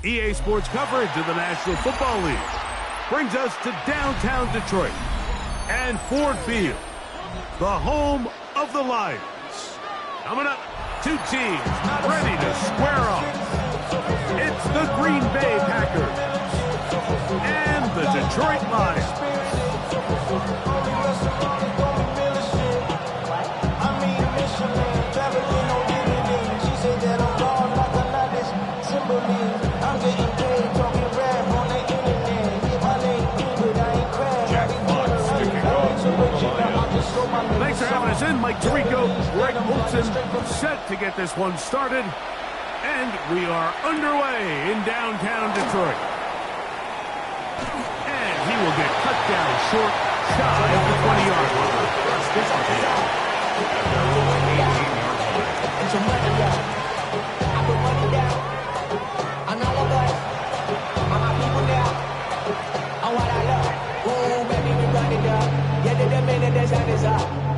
EA Sports coverage of the National Football League brings us to downtown Detroit and Ford Field, the home of the Lions. Coming up, two teams ready to square off. It's the Green Bay Packers and the Detroit Lions. Thanks for having us in, Mike Tirico, Greg Olson, set to get this one started. And we are underway in downtown Detroit. And he will get cut down short, shy of the 20-yard line.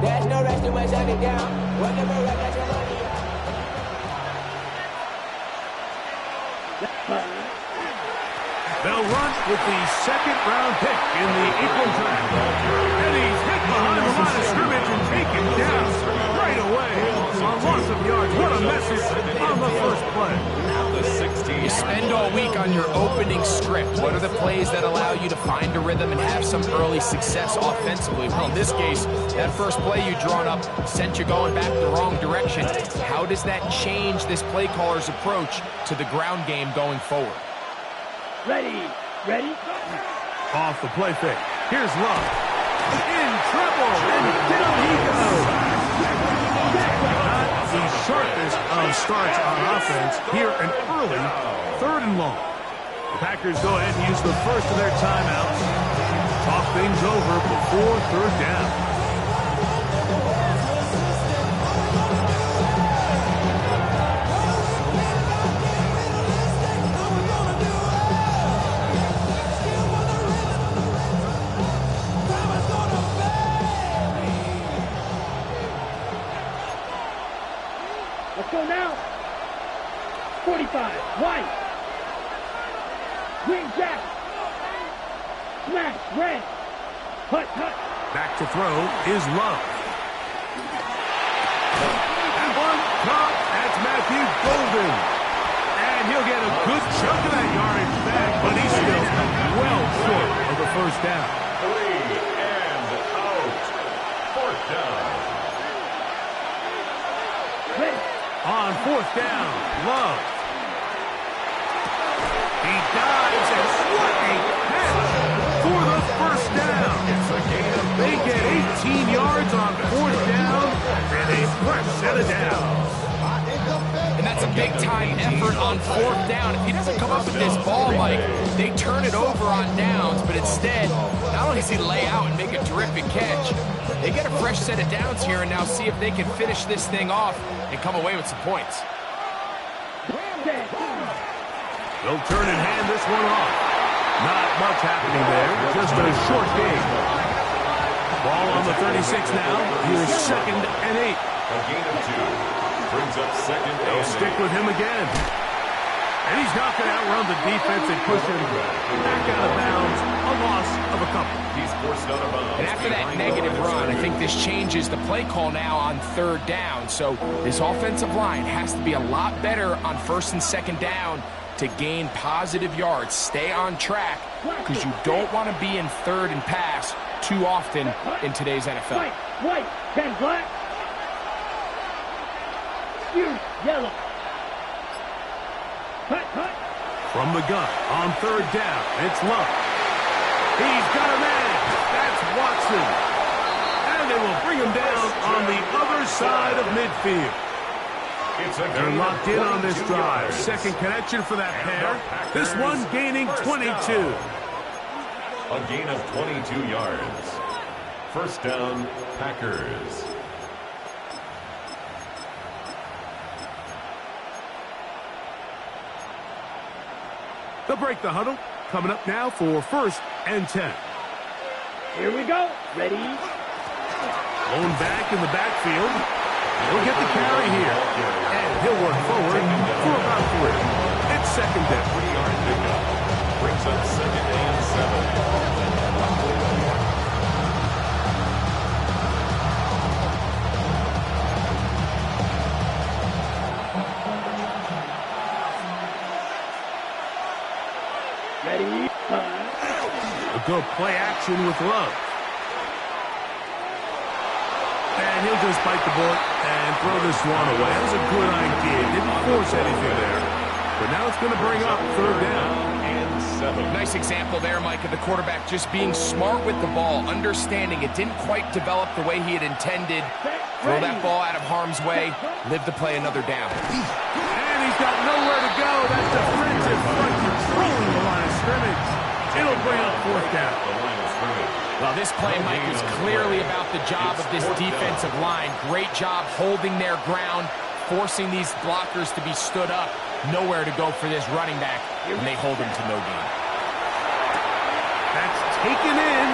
There's no rest to my shining down. Whatever I got your money They'll run with the second-round pick in the equal draft. And he's hit behind the line of scrimmage and taken down right away on loss of yards. What a message on the first play. You spend all week on your opening script. What are the plays that allow you to find a rhythm and have some early success offensively? Well, in this case, that first play you drawn up sent you going back the wrong direction. How does that change this play caller's approach to the ground game going forward? Ready. Off the play fake. Here's Love. In trouble, and down he goes. Not the sharpest of starts on offense. Here, an early 3rd and long. The Packers go ahead and use the first of their timeouts. Talk things over before 3rd down. Let's go now. 45. White. Green Jack. Smash. Red. Hut. Back to throw is Love. That one caught. That's Matthew Golden. And he'll get a good chunk of that yardage back, but he's still well short of the first down. 3 and out. 4th down. Ready. On 4th down, Love. He dives, and what a catch for the first down. They get 18 yards on 4th down, and a fresh set of downs. And that's a big-time effort on 4th down. If he doesn't come up with this ball, Mike, they turn it over on downs, but instead, not only does he lay out and make a terrific catch, they get a fresh set of downs here and now see if they can finish this thing off and come away with some points. They'll turn and hand this one off. Not much happening there, just a short game. Ball on the 36 now. Here's 2nd and 8. A gain of 2. Brings up 2nd and 8. They'll stick with him again. And he's not going to outrun the defense and push him back out of bounds. A loss of a couple. He's forced out of bounds. And after that negative run, I think this changes the play call now on 3rd down. So this offensive line has to be a lot better on 1st and 2nd down to gain positive yards. Stay on track because you don't want to be in 3rd and pass too often in today's NFL. White. 10 black. Yellow. Hut. From the gun on 3rd down, it's Love. He's got a man. That's Watson. And they will bring him down on the other side of midfield. They're locked in on this drive. Second connection for that pair. This one gaining 22. A gain of 22 yards. 1st down, Packers. They'll break the huddle. Coming up now for 1st and 10. Here we go. Ready. Blown back in the backfield. He'll get the carry here. And he'll work forward for about 3. It's 2nd down. pickup. Brings up 2nd and 7. Ready? A good play action with Love. And he'll just bite the bullet and throw this one away. That was a good idea. Didn't force anything there. But now it's going to bring up 3rd down. And 7. Nice example there, Mike, of the quarterback just being smart with the ball, understanding it didn't quite develop the way he had intended. Throw that ball out of harm's way, live to play another down. And he's got nowhere to go. That's defensive front controlling the line of scrimmage. It'll bring up 4th down. The line of scrimmage. Well, this play, Mike, is clearly about the job of this defensive line. Great job holding their ground, forcing these blockers to be stood up. Nowhere to go for this running back, and they hold him to no gain. That's taken in,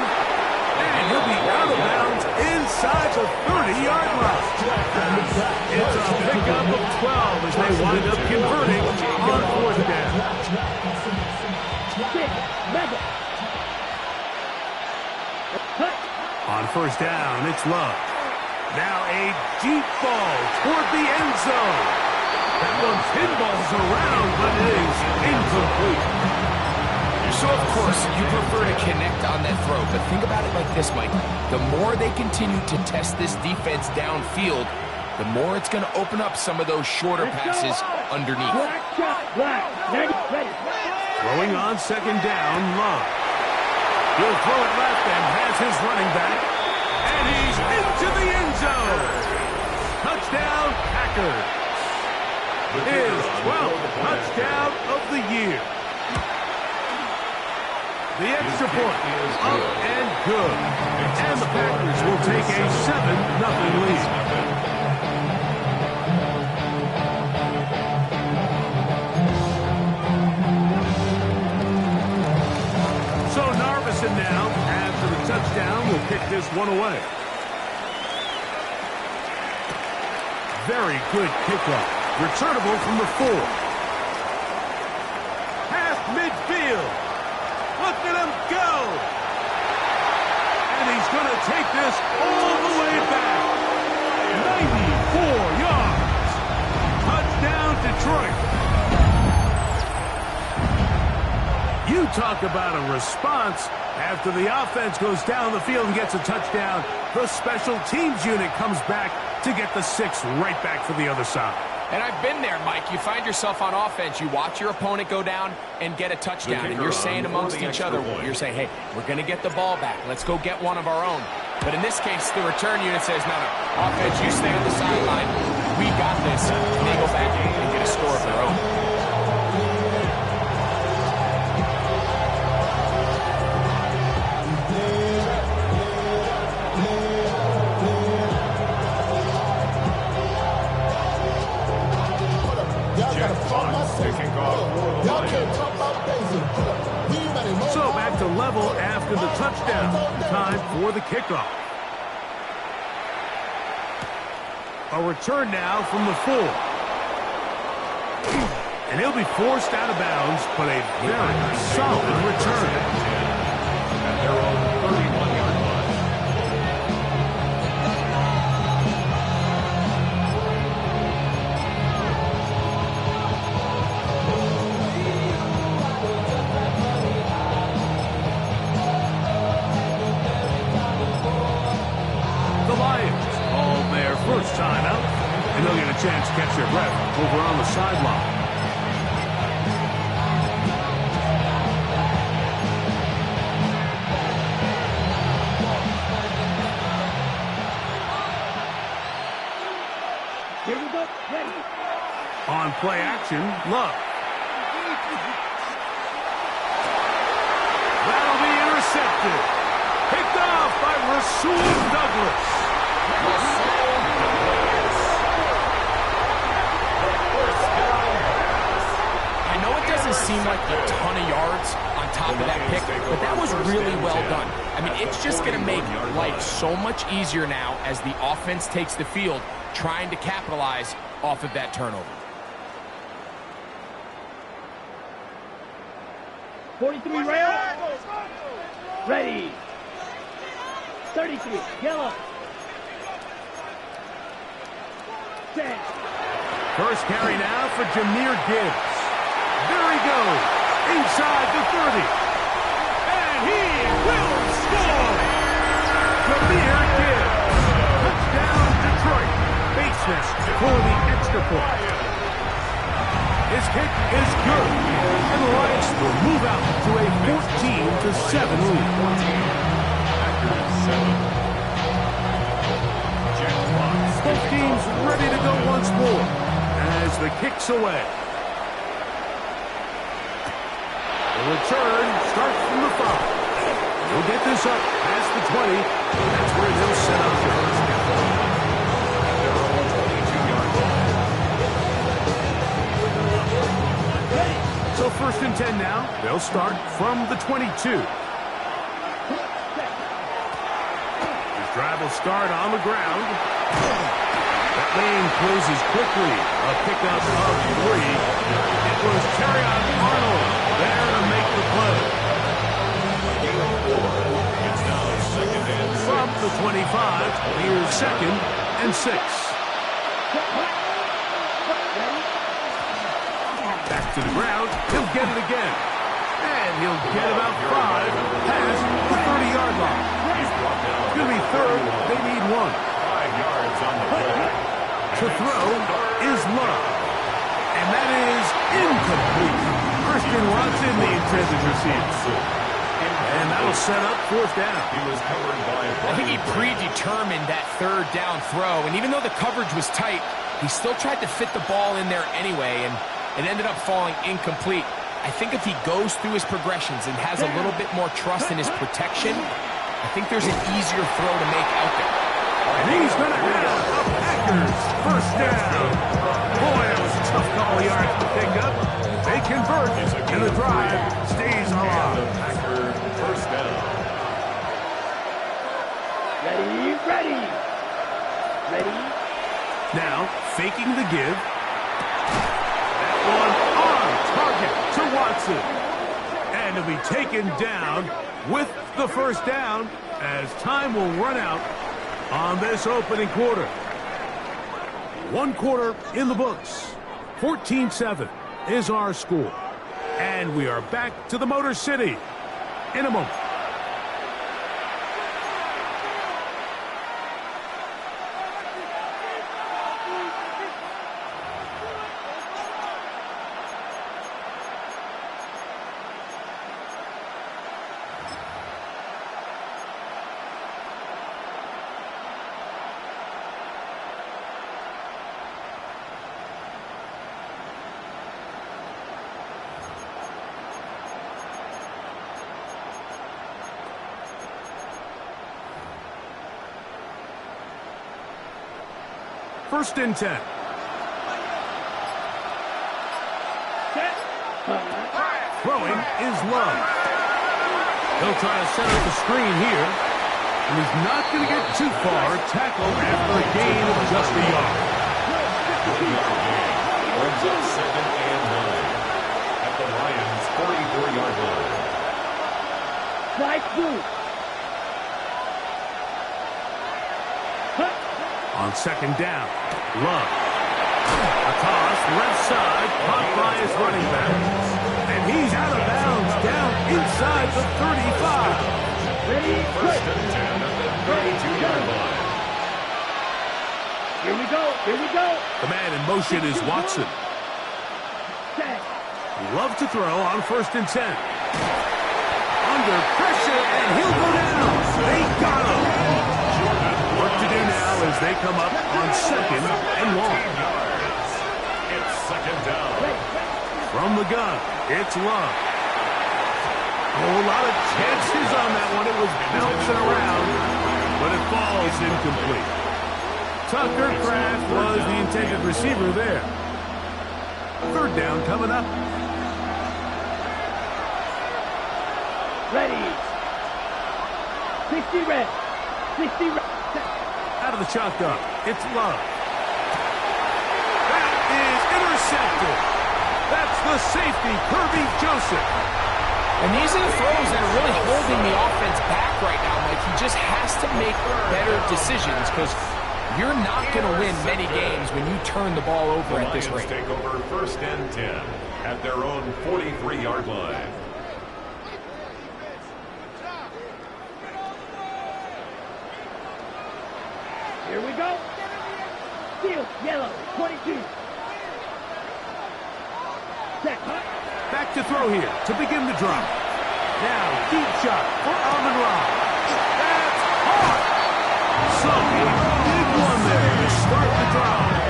and he'll be out of bounds inside the 30-yard line. It's a pickup of 12 as they wind up converting on 4th down. On 1st down, it's Love. Now a deep ball toward the end zone. That one pinballs around, but it is incomplete. So, of course, you prefer to connect on that throw, but think about it like this, Mike. The more they continue to test this defense downfield, the more it's going to open up some of those shorter passes underneath. Throwing on 2nd down, Love. He'll throw it left and has his running back. And he's into the end zone. Touchdown, Packers. His 12th touchdown of the year. The extra point up and good. And the Packers will take a 7-0 lead. So Narveson now, after the touchdown, will kick this one away. Very good kickoff. Returnable from the 4. Half midfield. Look at him go. And he's going to take this all the way back. 94 yards. Touchdown, Detroit. You talk about a response. After the offense goes down the field and gets a touchdown, the special teams unit comes back to get the 6 right back for the other side. And I've been there, Mike. You find yourself on offense. You watch your opponent go down and get a touchdown. And you're saying amongst each other, you're saying, hey, we're going to get the ball back. Let's go get one of our own. But in this case, the return unit says, no, offense, you stay on the sideline. We got this. And they go back and get a score of their own. So back to level after the touchdown. Time for the kickoff. A return now from the 4. And he'll be forced out of bounds, but a very solid return. At their own 31-yard line. First time out, and they'll get a chance to catch their breath over on the sideline. Here we go. Ready. On play action, Love. That'll be intercepted. Picked off by Rasul Douglas. I know it doesn't seem like a ton of yards on top of that pick, but that was really well done. I mean, it's just going to make life so much easier now as the offense takes the field, trying to capitalize off of that turnover. 43 red. Ready. 33 yellow. Set. First carry now for Jahmyr Gibbs. There he goes, inside the 30. And he will score! Jahmyr Gibbs. Touchdown, Detroit. Bateman for the extra point. His kick is good, and the Lions will move out to a 14-7 lead. Both teams ready to go once more as the kick's away. The return starts from the 5. He'll get this up past the 20. That's where they'll set up first. So first and 10 now. They'll start from the 22. His drive will start on the ground. That lane closes quickly. A pickup of 3. It was Terrion Arnold there to make the play. From the 25, here's 2nd and 6. Back to the ground. He'll get it again. And he'll get about 5 past the 30-yard line. It's going to be 3rd. They need 1. 5 yards on the play. To throw is Love. And that is incomplete. Christian Watson, the intended receiver. And that'll set up 4th down. He was covered by I think he predetermined that 3rd down throw, and even though the coverage was tight, he still tried to fit the ball in there anyway, and it ended up falling incomplete. I think if he goes through his progressions and has a little bit more trust in his protection, I think there's an easier throw to make out there. And he's going to have a Packers 1st down. Boy, that was a tough couple of yards to pick up. They convert, and the drive stays alive. Packers 1st down. Ready. Now, faking the give. That one on target to Watson. And he'll be taken down with the 1st down as time will run out on this opening quarter. 1 quarter in the books. 14-7 is our score. And we are back to the Motor City in a moment. First and 10. Throwing is Love. He'll try to set up the screen here. And he's not going to get too far. Tackled after a gain of just a yard. Brings up 2nd and 9 at the Lions' 44-yard line. Strike 2. On 2nd down, Love. A toss, left side, caught by his running back. And he's out of bounds, down inside the 35. Ready. 1st and 10 at the 32-yard line. Here we go. The man in motion is Watson. Set. Love to throw on 1st and 10. Under pressure, and he'll go down. They got him. Work to do now as they come up on 2nd and long. It's 2nd down. From the gun, it's Love. A whole lot of chances on that one. It was bouncing around, but it falls incomplete. Tucker Kraft was the intended receiver there. 3rd down coming up. Ready. 60 red. Out of the shotgun, it's Love. That is intercepted. That's the safety, Kirby Joseph. And these are the throws that are really holding the offense back right now, Mike. He just has to make better decisions because you're not going to win many games when you turn the ball over at this rate. Take over 1st and 10 at their own 43-yard line. Here we go. Field, yellow, 22. Set, hut. Back to throw here to begin the drive. Now, deep shot for Amon-Ra. That's hard. So, a big one there to start the drive.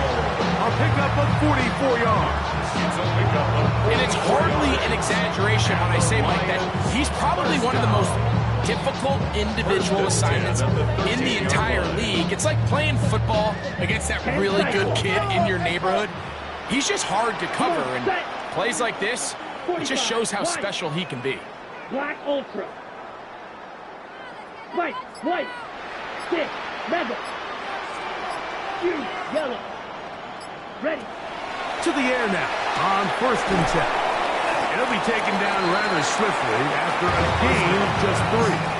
A pickup of 44 yards. And it's hardly an exaggeration when I say, Mike, that he's probably one of the most difficult individual assignments in the entire league. It's like playing football against that really good kid in your neighborhood. He's just hard to cover, and plays like this, it just shows how special he can be. Black Ultra. White. Stick. Mega. Huge. Yellow. Ready. To the air now on 1st and 10. It'll be taken down rather swiftly after a gain of just 3.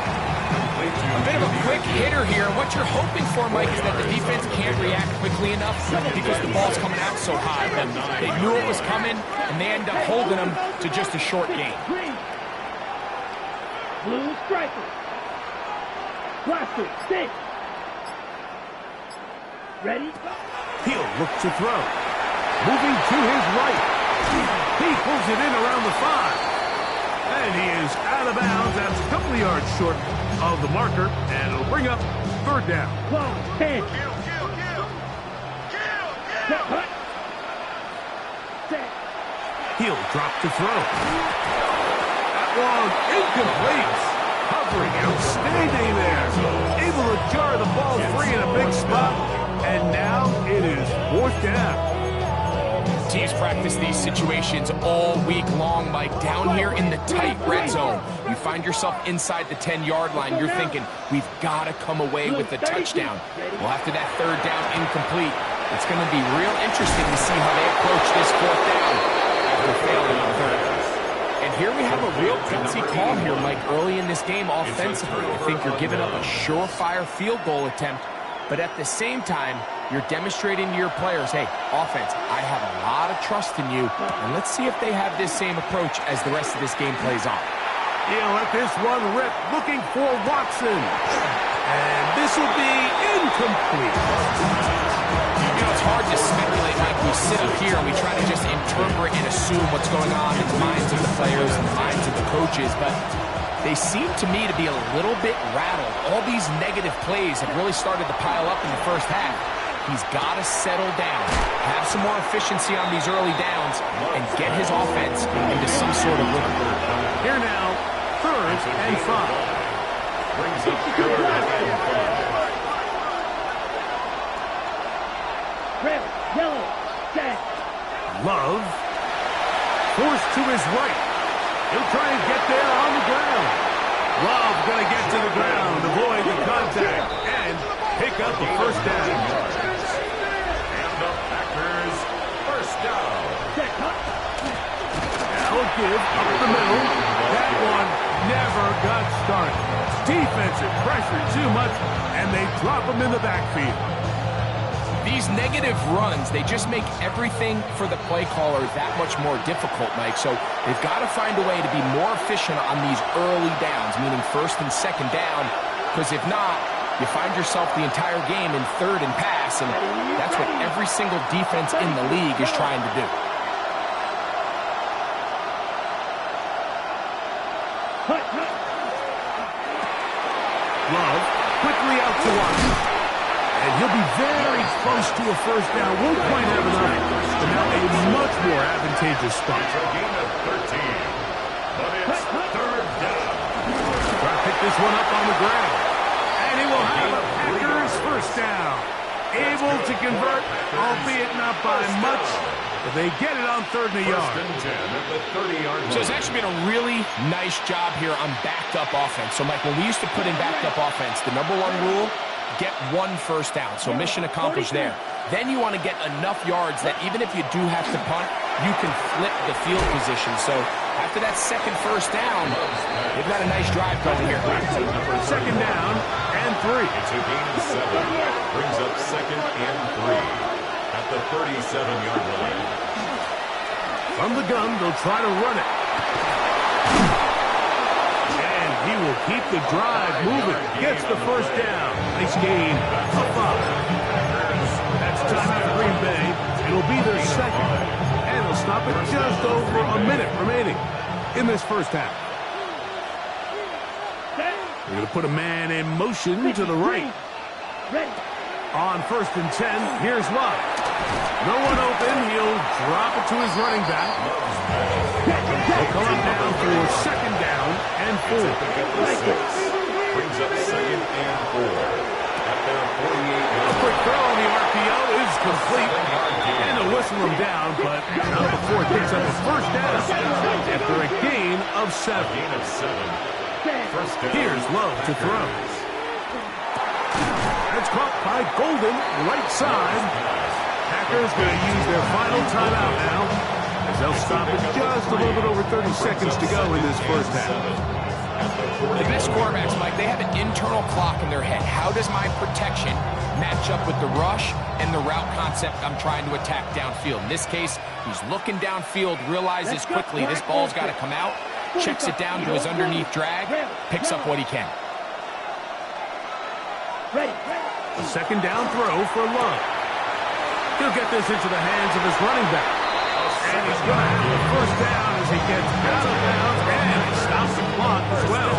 A bit of a quick hitter here. What you're hoping for, Mike, is that the defense can't react quickly enough because the ball's coming out so high. But they knew it was coming, and they end up holding them to just a short gain. Green. Blue striker. Blaster. Stick. Ready. He'll look to throw. Moving to his right. He pulls it in around the 5. And he is out of bounds. That's a couple of yards short of the marker. And it'll bring up 3rd down. 12, 10. Set, hut. Set. He'll drop to throw. That one incomplete. Covering outstanding there. Able to jar the ball free in a big spot. And now it is 4th down. Teams practice these situations all week long, Mike. Down here in the tight red zone, you find yourself inside the 10-yard line. You're thinking, we've got to come away with a touchdown. Well, after that 3rd down incomplete, it's going to be real interesting to see how they approach this 4th down after failing on 3rd. And here we have a real gutsy call here, Mike, early in this game offensively. I think you're giving up a surefire field goal attempt, but at the same time, you're demonstrating to your players, hey, offense, I have a lot of trust in you, and let's see if they have this same approach as the rest of this game plays on. He'll let this one rip, looking for Watson. And this will be incomplete. You know, it's hard to speculate, Mike. We sit up here and we try to just interpret and assume what's going on in the minds of the players and the minds of the coaches, but they seem to me to be a little bit rattled. All these negative plays have really started to pile up in the first half. He's got to settle down, have some more efficiency on these early downs, and get his offense into some sort of rhythm. Here now, 3rd and 5. Brings up 3rd and 5. Red, yellow, set. Love. Forced to his right. He'll try and get there on the ground. Love going to get to the ground, avoid the contact, and pick up the 1st down. And the Packers 1st down. Now a give up the middle. That one never got started. Defensive pressure too much, and they drop him in the backfield. These negative runs, they just make everything for the play caller that much more difficult, Mike. So they've got to find a way to be more efficient on these early downs, meaning 1st and 2nd down, because if not, you find yourself the entire game in 3rd and pass, and that's what every single defense in the league is trying to do. Love quickly out to Watson. And he'll be very close to a 1st down. Won't quite have enough, but now a much more advantageous spot. A gain of 13. But it's 3rd down. Try to pick this one up on the ground. And he will have a Packers 1st down. Able to convert, albeit not by much, but they get it on 3rd and a yard. 1st and 10 at the 30-yard line. So it's actually been a really nice job here on backed-up offense. So, Mike, when we used to put in backed-up offense, the #1 rule, get 1 1st down. So mission accomplished there. Then you want to get enough yards that even if you do have to punt, you can flip the field position. So After that second first down, they've got a nice drive going here. Second down and 3. It's a gain of 7. Brings up second and 3 at the 37-yard line. From the gun, they'll try to run it. And he will keep the drive moving. Gets the first down. Nice gain of 5. That's timeout for Green Bay. It'll be their second. And they'll stop it just over a minute remaining in this first half. They're going to put a man in motion to the right. On 1st and 10, here's Love. No one open. He'll drop it to his running back. They'll come up now for second down and 4. Brings up second and 4 at their 48-yard. A quick throw on the RPO is complete. And they'll whistle him down, but not before it picks up his first down after a gain of 7. Gain of 7. First down. Here's Love to throw. That's caught by Golden, right side. Packers going to use their final timeout now, as they'll stop it just a little bit over 30 seconds to go in this first half. The best quarterbacks, Mike, they have an internal clock in their head. How does my protection match up with the rush and the route concept I'm trying to attack downfield? In this case, he's looking downfield, realizes quickly this ball's got to come out, checks it down to his underneath drag, picks up what he can. A second down throw for Love. He'll get this into the hands of his running back. And he's going to have the first down as he gets out of bounds, and he stops the clock as well.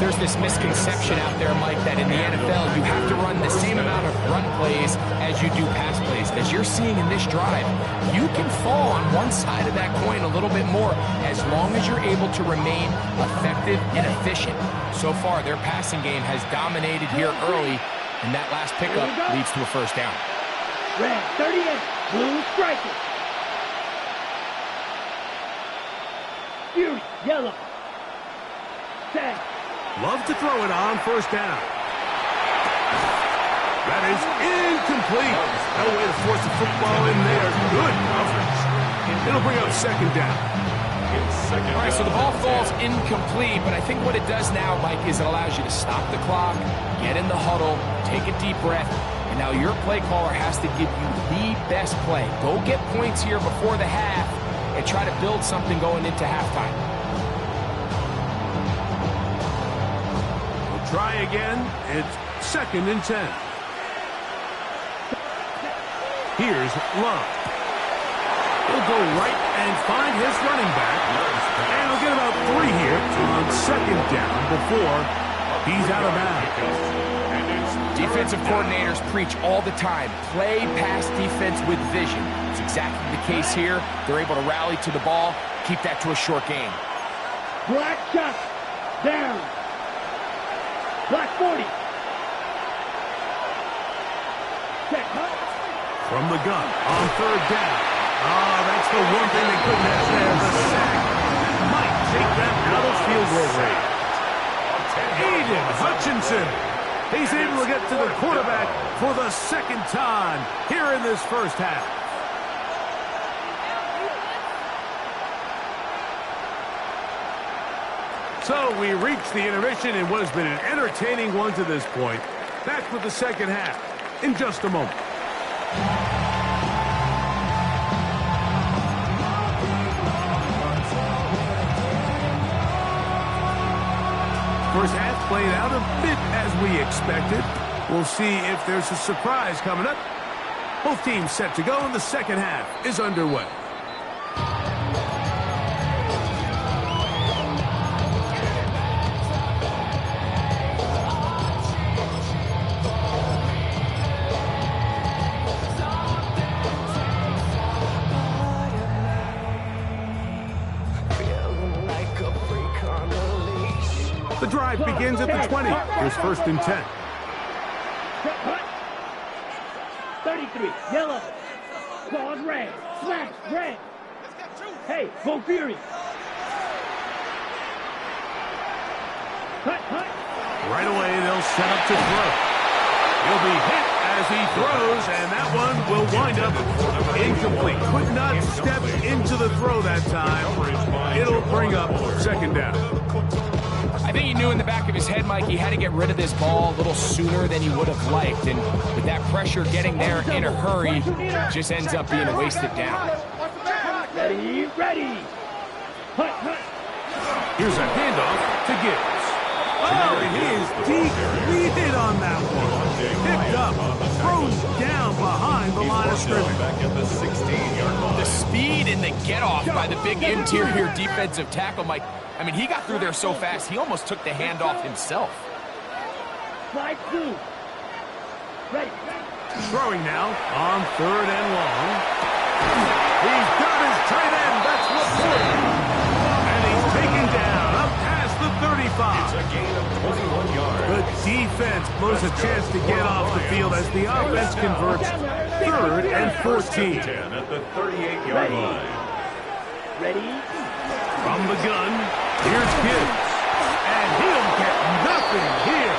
There's this misconception out there, Mike, that in the NFL you have to run the same amount of run plays as you do pass plays. As you're seeing in this drive, you can fall on one side of that coin a little bit more as long as you're able to remain effective and efficient. So far, their passing game has dominated here early, and that last pickup leads to a first down. Red 38, blue striker. Fury, yellow. Set. Love to throw it on first down. That is incomplete. No way to force the football in there. Good coverage. It'll bring up second down. All right, so the ball falls incomplete, but I think what it does now, Mike, is it allows you to stop the clock, get in the huddle, take a deep breath, and now your play caller has to give you the best play. Go get points here before the half and try to build something going into halftime. We'll try again. It's 2nd and 10. Here's Love. He'll go right and find his running back. And he'll get about 3 here on second down before he's out of bounds. Defensive coordinators preach all the time, play pass defense with vision. It's exactly the case here. They're able to rally to the ball, keep that to a short game. Black shot. Down. Black 40. Set. From the gun on 3rd down. Oh, that's the one thing they couldn't have there, the sack. Might take that out of field goal range. Aiden Hutchinson. He's able to get to the quarterback for the 2nd time here in this first half. So we reach the intermission in what has been an entertaining one to this point. Back with the second half in just a moment. First half played out a bit as we expected. We'll see if there's a surprise coming up. Both teams set to go, and the second half is underway. The drive begins at the 20. Here's 1st and 10. 33, yellow. Claws red. Smash, red. Hey, go Fury. Cut. Right away, they'll set up to throw. He'll be hit as he throws, and that one will wind up incomplete. Could not step into the throw that time. It'll bring up second down. I think he knew in the back of his head, Mike, he had to get rid of this ball a little sooner than he would have liked. And with that pressure getting there in a hurry, just ends up being a wasted down. Ready, ready. Hut, hut. Here's a handoff to Gibbs. Oh, he is deep on that one. Picked up, thrown down behind the line of scrimmage. Back at the 16-yard line. The speed and the get-off by the big interior defensive tackle, Mike. I mean, he got through there so fast, he almost took the handoff himself. Slide two. Ready. Throwing now on 3rd and long. He's got his tight end. That's what's working. And he's taken down up past the 35. It's a gain of 21 yards. The defense blows a chance to get off the field as the offense converts 3rd and 14. 10 at the 38-yard line. Ready. From the gun, here's Gibbs. And he'll get nothing here.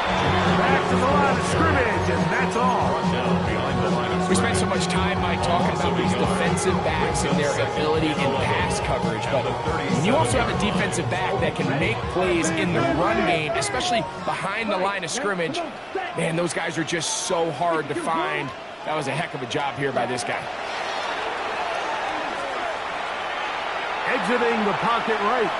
Back to the line of scrimmage, and that's all. Down behind the line of We spent so much time, Mike, talking about these defensive backs and their ability in pass coverage. But when you also have a defensive back that can make plays in the run game, especially behind the line of scrimmage, man, those guys are just so hard to find. That was a heck of a job here by this guy. Exiting the pocket right.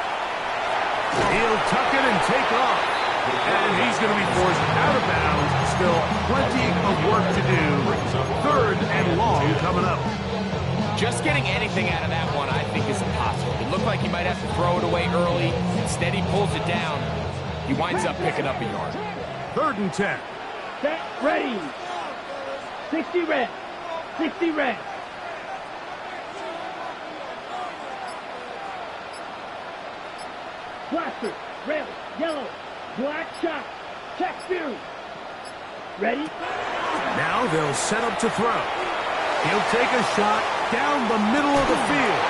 He'll tuck it and take off. And he's going to be forced out of bounds. Still plenty of work to do. 3rd and long coming up. Just getting anything out of that one, I think, is impossible. It looked like he might have to throw it away early. Instead, he pulls it down. He winds up picking up a yard. 3rd and 10. Set, ready. 60 red. 60 red. Blaster, red, yellow, black shot, check fury. Ready? Now they'll set up to throw. He'll take a shot down the middle of the field.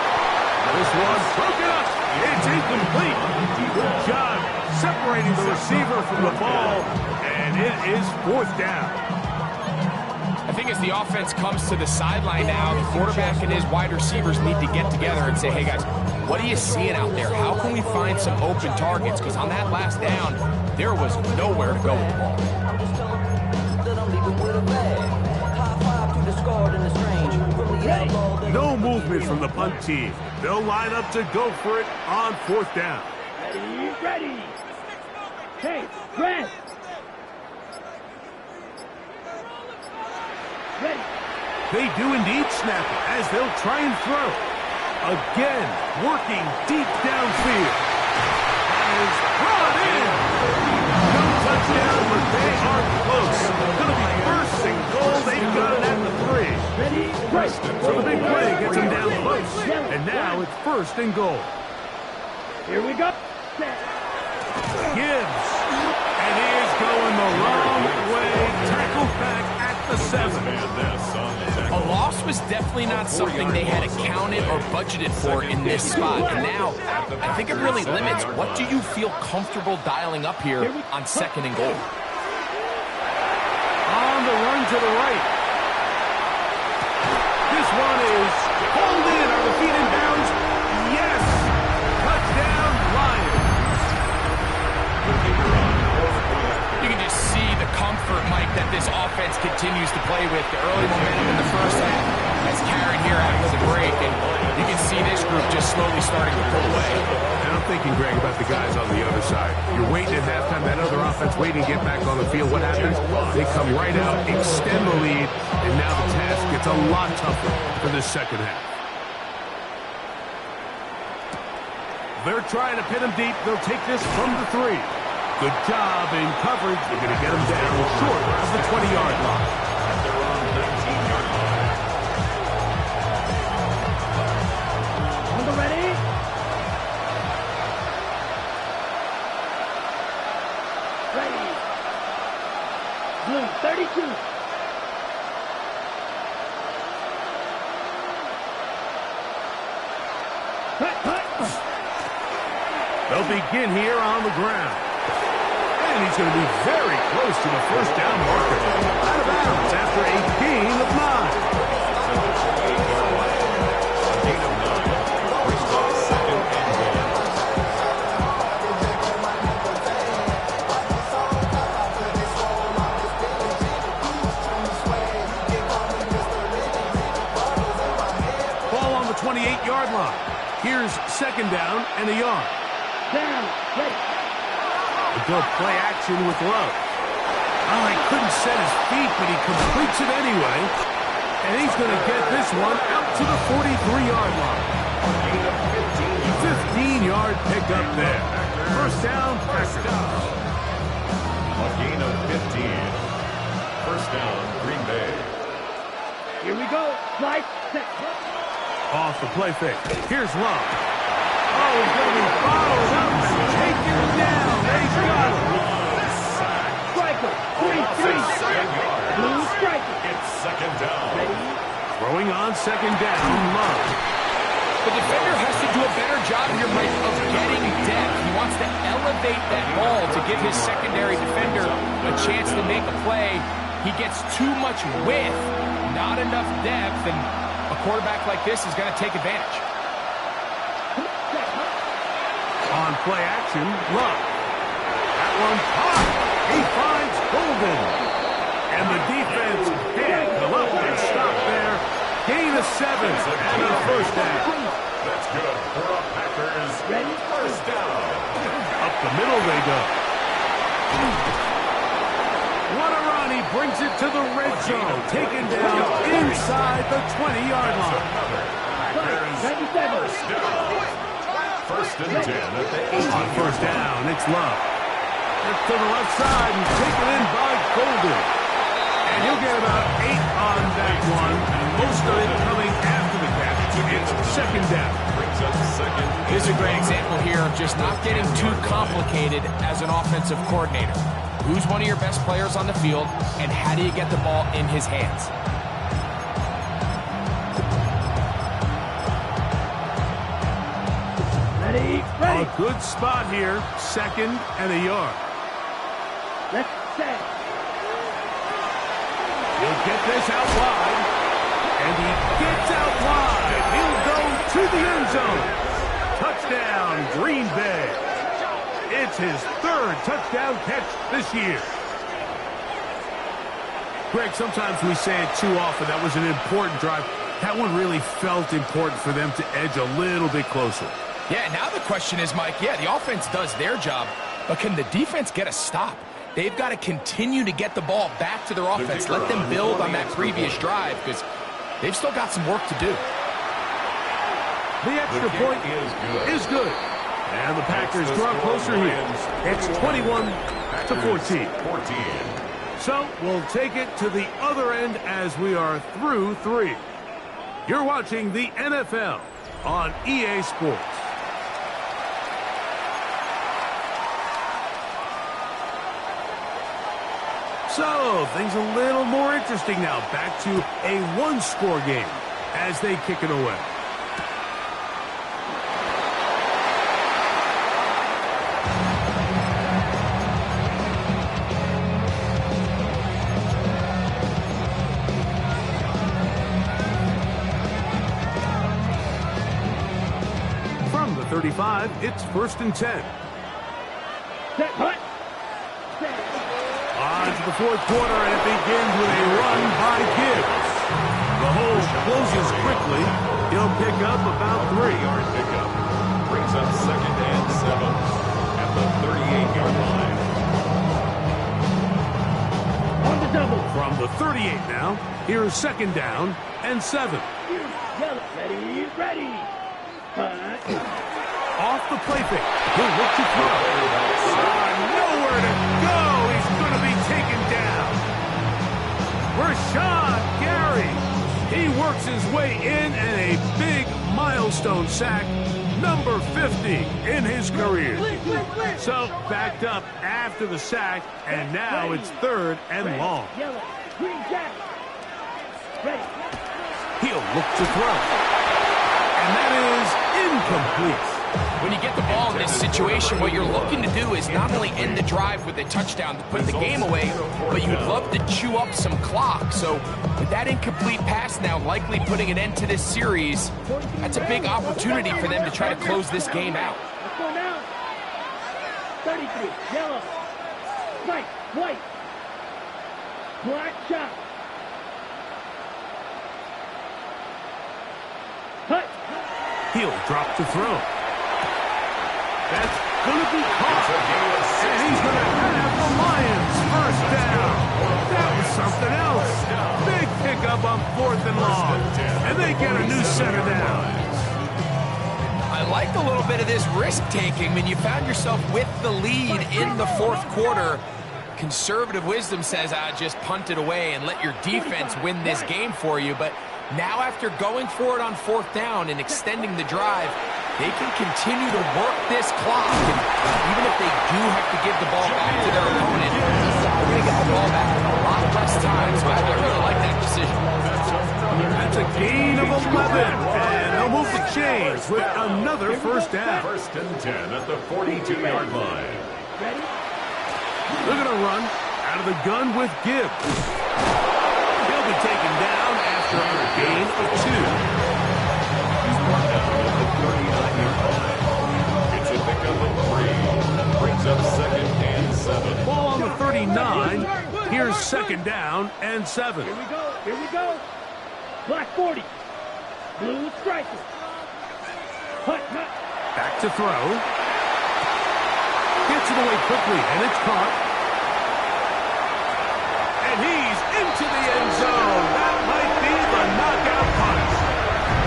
This one's broken up. It's incomplete. Good job separating the receiver from the ball, and it is 4th down. I think as the offense comes to the sideline now, the quarterback and his wide receivers need to get together and say, hey, guys, what are you seeing out there? How can we find some open targets? Because on that last down, there was nowhere to go with the ball. No movement from the punt team. They'll line up to go for it on 4th down. Ready, ready. Hey, red. Ready. They do indeed snap it as they'll try and throw. Again, working deep downfield. Is brought in. No touchdown, but they are close. Going to be 1st and goal. They've got it at the 3. Ready, right. So the big play gets them down close. And now it's 1st and goal. Here we go. Set. Gibbs. And he is going the wrong way. Tackled back at the 7. A loss was definitely not something they had accounted or budgeted for in this spot. And now, I think it really limits what do you feel comfortable dialing up here on 2nd and goal. On the run to the right. This one is pulled in. Are the feet in bounds? Yes. Touchdown, Lions. You can just see the comfort, Mike, that this offense continues to play with. The early momentum in the first half has carried here after the break, and you can see this group just slowly starting to pull away. And I'm thinking, Greg, about the guys on the other side. You're waiting at halftime, that other offense waiting to get back on the field. What happens? They come right out, extend the lead, and now the task gets a lot tougher for the second half. They're trying to pin him deep. They'll take this from the 3. Good job in coverage. They're going to get him down short of the 20-yard line. They're on 19-yard line. On the ready. Ready. Blue, 32. Cut, cut. They'll begin here on the ground. And he's going to be very close to the first down marker. Out of bounds after a gain of 9. Ball on the 28-yard line. Here's second down and a yard. Down. Ready. A good play action with Love. Oh, he couldn't set his feet, but he completes it anyway. And he's going to get this one out to the 43-yard line. 15-yard pickup there. First down, Packers. A gain of 15. First down, Green Bay. Here we go. Slide. Set. Off the play fake. Here's Love. Oh, he's going to be followed up and taken down. He's got him. Striker. 3-3. Blue striker. It's second down. Ready. Throwing on second down, Love. The defender has to do a better job here, Mike, of getting depth. He wants to elevate that ball to give his secondary defender a chance to make a play. He gets too much width, not enough depth, and a quarterback like this is going to take advantage. On play action, Love. That one caught. He finds Golden. And the defense can't come up and stop there. Gain of 7 and a first down. That's good for a Packers Ready. first down. Up the middle they go. What a run. He brings it to the red zone. Taken down inside the 20-yard line. Packers 97. first down. First and 10 at the 18. On first down, it's Love. It's to the left side and taken in by Golden. And he'll get about 8 on that one. Most of it coming after the catch. It's second down. Brings up second. Here's a great example here of just not getting too complicated as an offensive coordinator. Who's one of your best players on the field, and how do you get the ball in his hands? Ready. Ready. A good spot here. Second and a yard. Let's set. He'll get this out wide. And he gets out wide. He'll go to the end zone. Touchdown, Green Bay. It's his third touchdown catch this year. Greg, sometimes we say it too often. That was an important drive. That one really felt important for them to edge a little bit closer. Yeah, now the question is, Mike, yeah, the offense does their job, but can the defense get a stop? They've got to continue to get the ball back to their offense. Let them build on that previous drive because they've still got some work to do. The extra point is good. And the Packers draw closer here. It's 21-14. So we'll take it to the other end as we are through 3. You're watching the NFL on EA Sports. So, things a little more interesting now. Back to a one-score game as they kick it away. From the 35, it's 1st and 10. Set. Hut. On to the fourth quarter, and it begins with a run by Gibbs. The hole closes quickly. He'll pick up about 3. 3-yard pickup. Brings up second and 7 at the 38-yard line. On the double. From the 38 now, here's second down and 7. Yellow. Ready. Ready. Off the play fake. He'll look to throw. Nowhere to go. He's going to be taken down. Rashawn Gary. He works his way in and a big milestone sack, number 50 in his career. So backed up after the sack, and now it's 3rd and long. Yellow. Green jacket. Ready. He'll look to throw. And that is incomplete. When you get the ball in this situation, what you're looking to do is not only end the drive with a touchdown to put the game away, but you'd love to chew up some clock. So with that incomplete pass now likely putting an end to this series, that's a big opportunity for them to try to close this game out. Let's go now. 33, yellow. Right, white. Black shot. Cut. He'll drop to throw. That's going to be caught. And he's going to have the Lions first down. That was something else. Big pickup on 4th and long. And they get a new set of downs. I liked a little bit of this risk-taking when you found yourself with the lead in the 4th quarter. Conservative wisdom says, just punt it away and let your defense win this game for you. But now after going for it on 4th down and extending the drive, they can continue to work this clock. And even if they do have to give the ball back to their opponent, they're going to get the ball back a lot less times. I really like that decision. That's a gain of 11. And they'll move the chains with another first down. 1st and 10 at the 42-yard line. Ready? They're going to run out of the gun with Gibbs. He'll be taken down after a gain of 2. It's a pickup of 3. Brings up 2nd and 7. Ball on the 39. Here's 2nd down and 7. Here we go. Here we go. Black 40. Blue striker. Hut. Back to throw. Gets it away quickly, and it's caught. And he's into the end zone. That might be the knockout punch.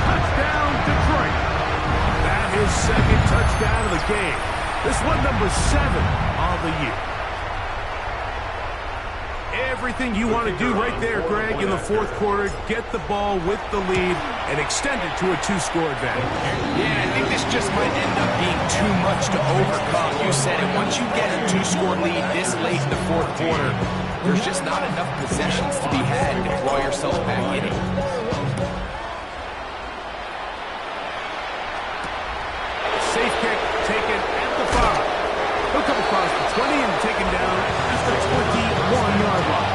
Touchdown, Detroit. That is 2nd touchdown of the game. This one number 7 on the year. Everything you want to do right there, Greg, in the 4th quarter. Get the ball with the lead and extend it to a 2-score advantage. Yeah, I think this just might end up being too much to overcome. You said it. Once you get a 2-score lead this late in the 4th quarter, there's just not enough possessions to be had to claw yourself back in it. Safe kick taken at the 5. He'll come across the 20 and taken down at the 21-yard line.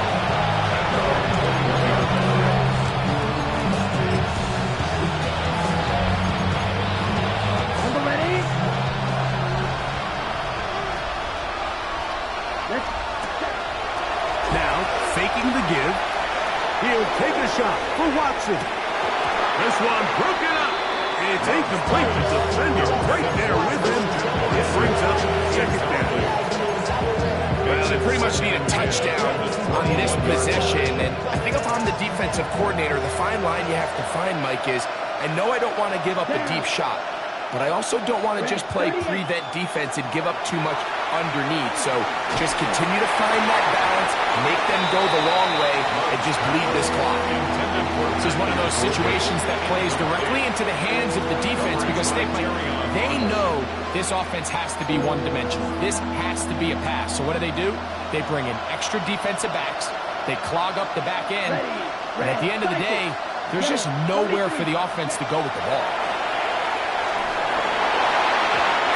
Number ready? Let's Now, faking the give. He'll take a shot for Watson. This one broken up. It's incomplete. The defender right there with him. It brings up 2nd down. Well, they pretty much need a touchdown on this possession. And I think if I'm the defensive coordinator, the fine line you have to find, Mike, is I know I don't want to give up a deep shot, but I also don't want to just play prevent defense and give up too much underneath. So just continue to find that balance, make them go the long way, and just bleed this clock. This is one of those situations that plays directly into the hands of the defense because they know this offense has to be one-dimensional. This has to be a pass. So what do? They bring in extra defensive backs. They clog up the back end. And at the end of the day, there's just nowhere for the offense to go with the ball.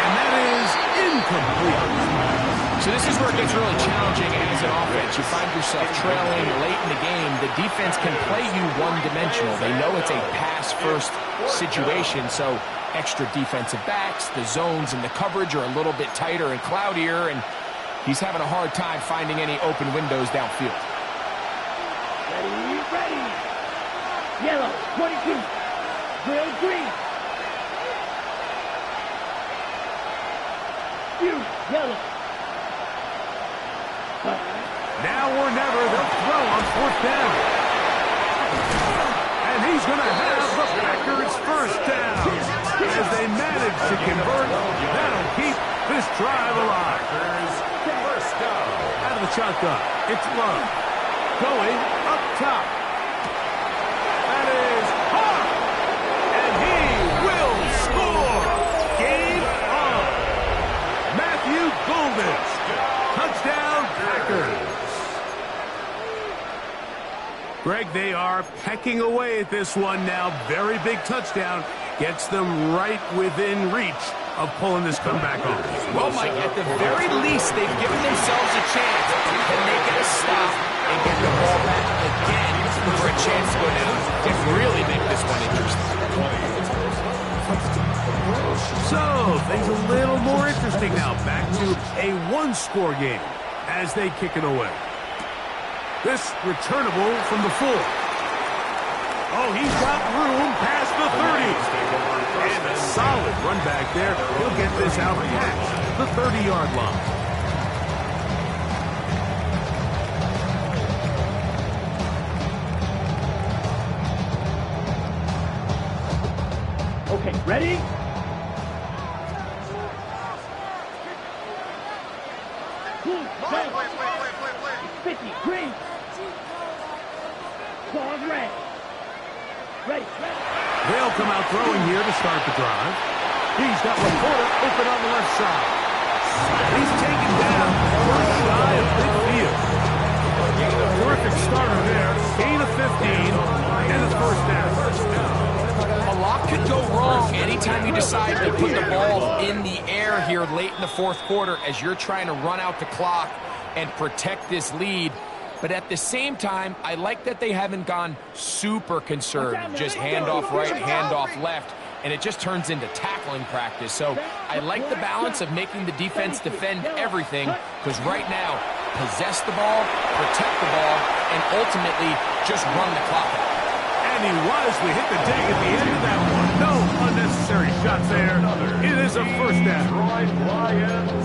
And that is incomplete. So this is where it gets really challenging as an offense. You find yourself trailing late in the game. The defense can play you one-dimensional. They know it's a pass-first situation, so extra defensive backs, the zones and the coverage are a little bit tighter and cloudier, and he's having a hard time finding any open windows downfield. ready, ready. Yellow, 22. Drill green. Yellow. Now or never, they'll throw on 4th down. And he's going to have the Packers first down. As they manage to convert, that'll keep this drive alive. First down. Out of the shotgun, it's Love. Going up top. That is Hart. And he will score. Game on. Matthew Golden. Touchdown, Packers. Greg, they are pecking away at this one now. Very big touchdown. Gets them right within reach of pulling this comeback off. Well, Mike, at the very least, they've given themselves a chance. Can they get a stop and get the ball back again for a chance to go down and really make this one interesting? So, things a little more interesting now. Back to a one-score game as they kick it away. This returnable from the 4. Oh, he's got room past the 30. And a solid run back there. He'll get this out past the 30-yard line. Okay, ready? Blue, red. 50, green. Ball red. Ready, ready. They'll come out throwing here to start the drive. He's got Laporta open on the left side. He's taken down first shy of midfield. Terrific starter there. Gain of 15 and a first down. A lot could go wrong anytime you decide to put the ball in the air here late in the fourth quarter as you're trying to run out the clock and protect this lead. But at the same time, I like that they haven't gone super conservative, just handoff right, handoff left, and it just turns into tackling practice. So I like the balance of making the defense defend everything, because right now, possess the ball, protect the ball, and ultimately just run the clock out. And he wisely hit the dig at the end of that one. No unnecessary shots there. It is a first down.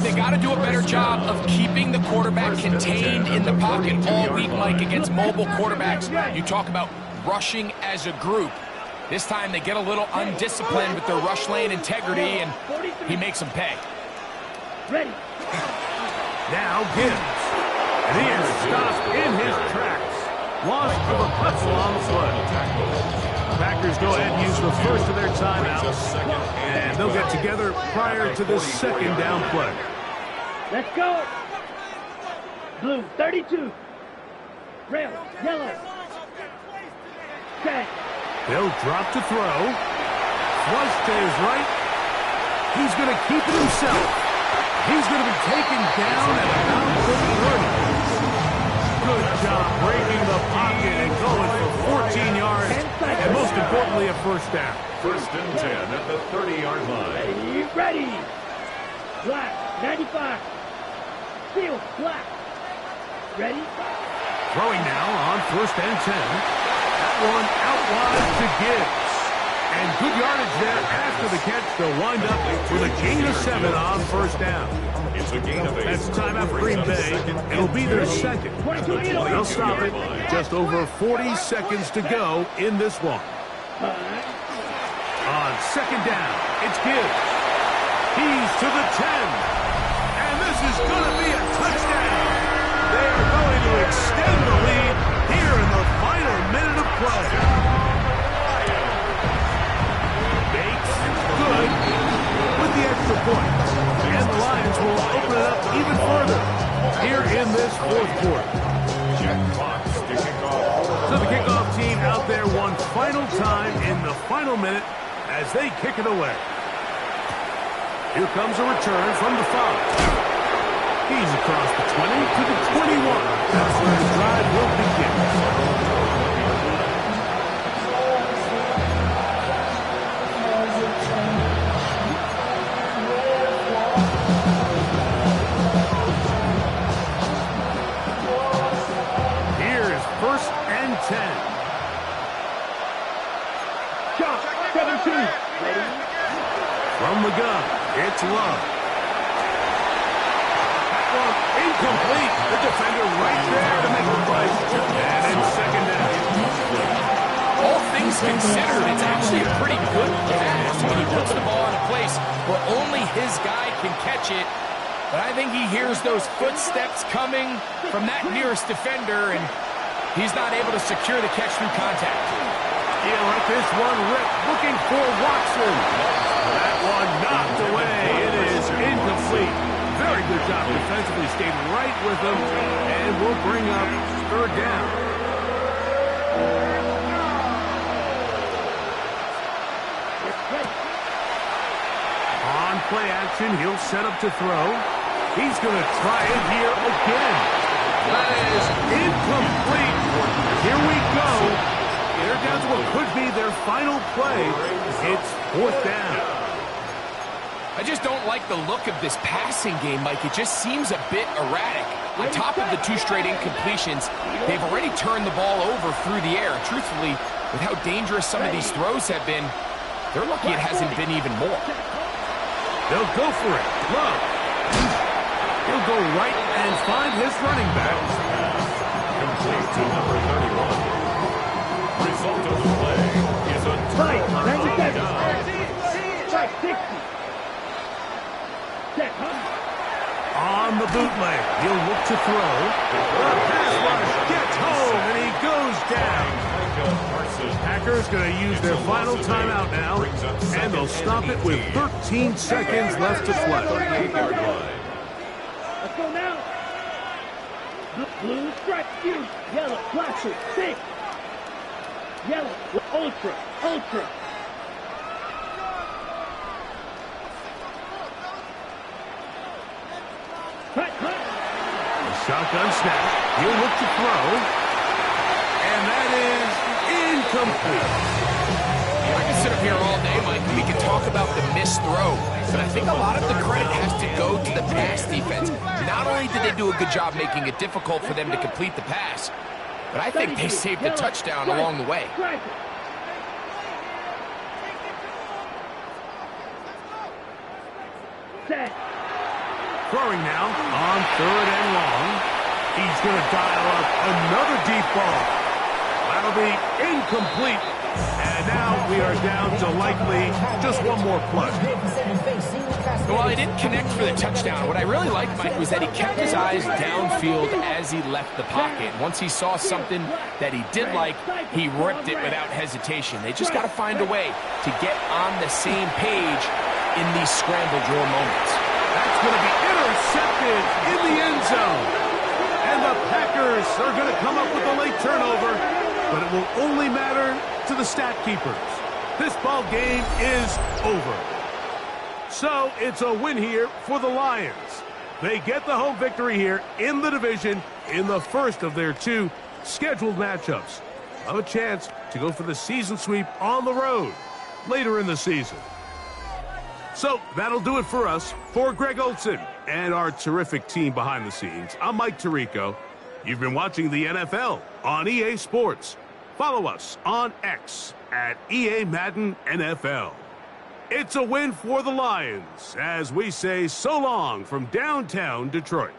They got to do a better job of keeping the quarterback contained in the pocket all week, Mike, against mobile quarterbacks. You talk about rushing as a group. This time they get a little undisciplined with their rush lane integrity, and he makes them pay. Ready. Now Gibbs. And he is stopped in his tracks. Loss of a pretzel on the play. Packers go ahead and use the first of their timeouts. And they'll get together prior to the second down play. Let's go. Blue, 32. Red, yellow. Set. They'll drop to throw. Flush to his right. He's going to keep it himself. He's going to be taken down at about 30. Good job breaking the pocket and going for 14 yards. And most importantly, a first down. First and 10 at the 30-yard line. Ready. Black, 95. Field, black. Ready. Throwing now on first and 10. That one out wide to Gibbs. And good yardage there after the catch. They'll wind up with a gain of 7 on first down. It's a gain of 8. That's timeout for Green Bay. It'll be their second. They'll stop it. Just over 40 seconds to go in this one. On second down, it's Gibbs. He's to the 10. And this is going to be a touchdown. They are going to extend the lead here in the final minute of play. Bates, good, with the extra point. And the Lions will open it up even further here in this fourth quarter. So the kickoff team out there one final time in the final minute as they kick it away. Here comes a return from the 5. He's across the 20 to the 21. That's where the drive will begin. Here is first and 10. Shot, 7-2. Ready. From the gun, it's Love. That one incomplete. The defender right there to make the play. And it's second down. All things considered, it's actually a pretty good pass when he puts the ball in a place where only his guy can catch it. But I think he hears those footsteps coming from that nearest defender, and he's not able to secure the catch through contact. He'll let this one rip, looking for Watson. That one knocked away. It is incomplete. Very good job defensively, stayed right with them, and will bring up third down. On play action. He'll set up to throw. He's going to try it here again. That is incomplete. Here we go. They're down to what could be their final play. It's 4th down. I just don't like the look of this passing game, Mike. It just seems a bit erratic. On top of the 2 straight incompletions, they've already turned the ball over through the air. Truthfully, with how dangerous some of these throws have been, they're lucky it hasn't been even more. They'll go for it. Love. He'll go right and find his running back. Complete to number 31. Result of the play is a turnover down. 60. Set, On the bootleg, he'll look to throw. The pass rush gets home, and he goes down. Packers going to use their final timeout now, and they'll stop it with 13 seconds left to play. 38-yard line. Let's go now. Blue, strike, you. Yellow, classic, 6. Yellow, ultra. Cut. Shotgun snap. He'll look to throw. And that is incomplete. I can sit up here all day, Mike, and we can talk about the missed throw, but I think a lot of the credit has to go to the pass defense. Not only did they do a good job making it difficult for them to complete the pass, but I think they saved a touchdown along the way. Set. Throwing now on 3rd and long. He's going to dial up another deep ball. That'll be incomplete. And now we are down to likely just one more play. While he didn't connect for the touchdown, what I really liked, Mike, was that he kept his eyes downfield as he left the pocket. Once he saw something that he did like, he ripped it without hesitation. They just got to find a way to get on the same page in these scramble drill moments. That's going to be intercepted in the end zone. And the Packers are going to come up with a late turnover, but it will only matter to the stat keepers. This ball game is over. So it's a win here for the Lions. They get the home victory here in the division in the first of their 2 scheduled matchups. Have a chance to go for the season sweep on the road later in the season. So that'll do it for us. For Greg Olson and our terrific team behind the scenes, I'm Mike Tirico. You've been watching the NFL on EA Sports. Follow us on X at EA Madden NFL. It's a win for the Lions as we say so long from downtown Detroit.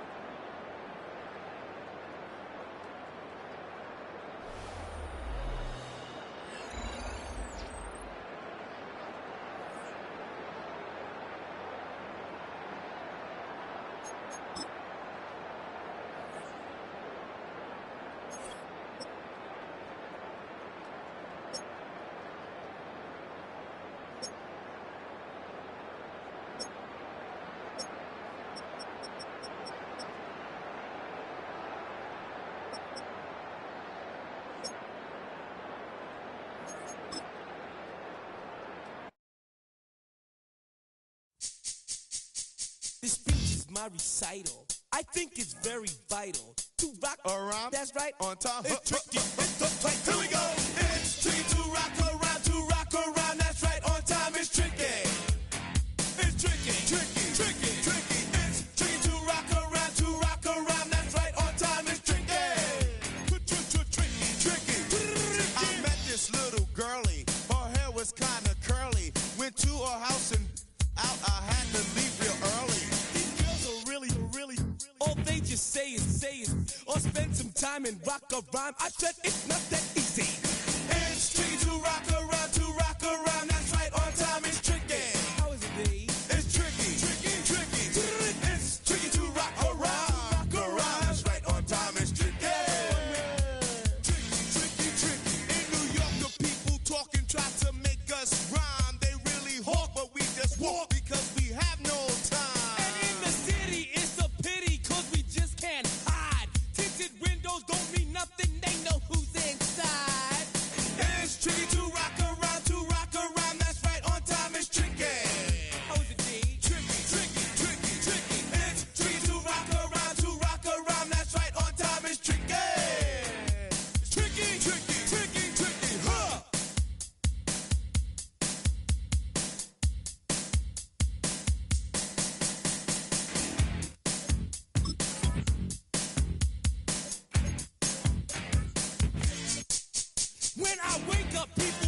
This speech is my recital. I think it's very vital to rock around. That's right. On time. It's tricky. It's the play. Here we go. It's tricky to rock around. To rock around. That's right. On time. It's tricky. It's tricky. Tricky. It's tricky to rock around. To rock around. That's right. On time. It's tricky. Tricky. I met this little girlie. Her hair was kind of curly. Went to her house and out. I had to leave real early. All they just say is, or spend some time and rock a rhyme. I said it's not that easy. It's tricky to rock around, that's right, on time it's tricky. How is it, Dave? It's tricky. It's tricky to rock around, that's right, on time it's tricky. Tricky. In New York, the people talking try to make us rhyme. They really hawk, but we just walk because we have no time. And in the city, it's a pity, cause we just can't hide. Tinted windows don't mean nothing, they know who's inside. the people.